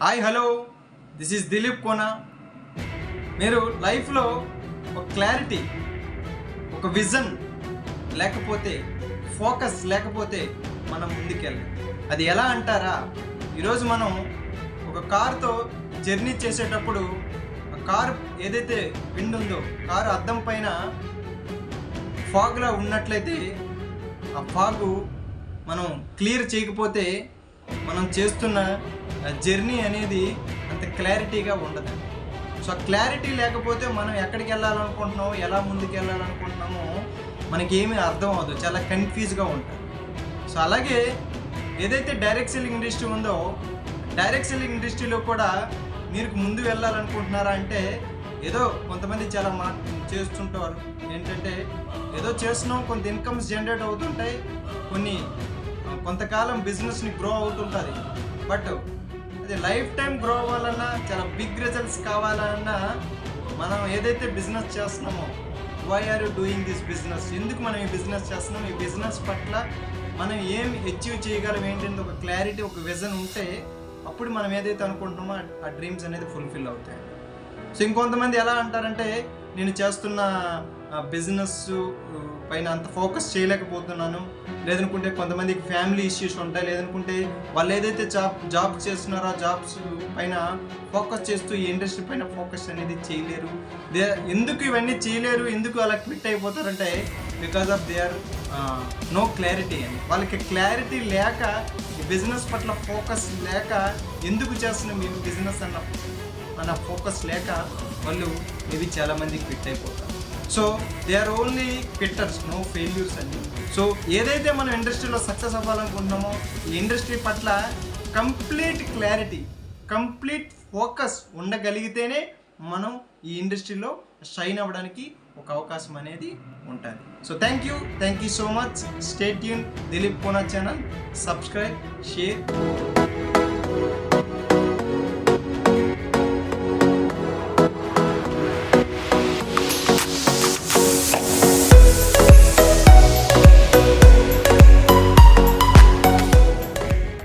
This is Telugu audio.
Hi hello, this is Dilip Kona. మీరు లైఫ్లో ఒక క్లారిటీ, ఒక విజన్ లేకపోతే, ఫోకస్ లేకపోతే మనం ముందుకెళ్ళాలి. అది ఎలా అంటారా? ఈరోజు మనం ఒక కారుతో జర్నీ చేసేటప్పుడు ఆ కారు ఏదైతే విండ్ ఉందో, కారు అద్దం పైన ఫాగ్లా ఉన్నట్లయితే ఆ ఫాగు మనం క్లియర్ చేయకపోతే మనం చేస్తున్న జర్నీ అనేది అంత క్లారిటీగా ఉండదు. సో క్లారిటీ లేకపోతే మనం ఎక్కడికి వెళ్ళాలనుకుంటున్నామో, ఎలా ముందుకు వెళ్ళాలనుకుంటున్నామో మనకేమీ అర్థం అవ్వదు, చాలా కన్ఫ్యూజ్గా ఉంటుంది. సో అలాగే ఏదైతే డైరెక్ట్ సెల్లింగ్ ఇండస్ట్రీ ఉందో, డైరెక్ట్ సెల్లింగ్ ఇండస్ట్రీలో కూడా మీరు ముందు వెళ్ళాలనుకుంటున్నారా అంటే, ఏదో కొంతమంది చాలా చేస్తుంటారు. ఏంటంటే ఏదో చేస్తున్నాం, కొంత ఇన్కమ్స్ జనరేట్ అవుతుంటాయి, కొంతకాలం బిజినెస్ని గ్రో అవుతుంటుంది. బట్ అది లైఫ్ టైం గ్రో అవ్వాలన్నా, చాలా బిగ్ రిజల్ట్స్ కావాలన్నా మనం ఏదైతే బిజినెస్ చేస్తున్నామో, why are you doing this business, ఎందుకు మనం ఈ బిజినెస్ చేస్తున్నాం, ఈ బిజినెస్ పట్ల మనం ఏం అచీవ్ చేయగలం ఏంటంటే ఒక క్లారిటీ, ఒక విజన్ ఉంటే అప్పుడు మనం ఏదైతే అనుకుంటున్నామో ఆ డ్రీమ్స్ అనేది ఫుల్ఫిల్ అవుతాయి. సో ఇంకొంతమంది ఎలా అంటారంటే, నేను చేస్తున్న బిజినెస్ పైన అంత ఫోకస్ చేయలేకపోతున్నాను, లేదనుకుంటే కొంతమందికి ఫ్యామిలీ ఇష్యూస్ ఉంటాయి, లేదనుకుంటే వాళ్ళు ఏదైతే జాబ్ చేస్తున్నారో ఆ జాబ్స్ పైన ఫోకస్ చేస్తూ ఈ ఇండస్ట్రీ పైన ఫోకస్ అనేది చేయలేరు. ఎందుకు ఇవన్నీ చేయలేరు, ఎందుకు అలా క్విట్ అయిపోతారంటే, because of they are no clarity అని. వాళ్ళకి క్లారిటీ లేక, ఈ బిజినెస్ పట్ల ఫోకస్ లేక, ఎందుకు చేస్తున్నాం మేము బిజినెస్ అన్న ఫోకస్ లేక వాళ్ళు మేబీ చాలామంది క్విట్ అయిపోతారు. So they are only quitters, no failures అండి. సో ఏదైతే మనం ఇండస్ట్రీలో సక్సెస్ అవ్వాలనుకుంటున్నామో, ఈ ఇండస్ట్రీ పట్ల కంప్లీట్ క్లారిటీ, కంప్లీట్ ఫోకస్ ఉండగలిగితేనే మనం ఈ ఇండస్ట్రీలో షైన్ అవ్వడానికి ఒక అవకాశం అనేది ఉంటుంది. So thank you so much. Stay tune Dilip Kona channel. Subscribe, share.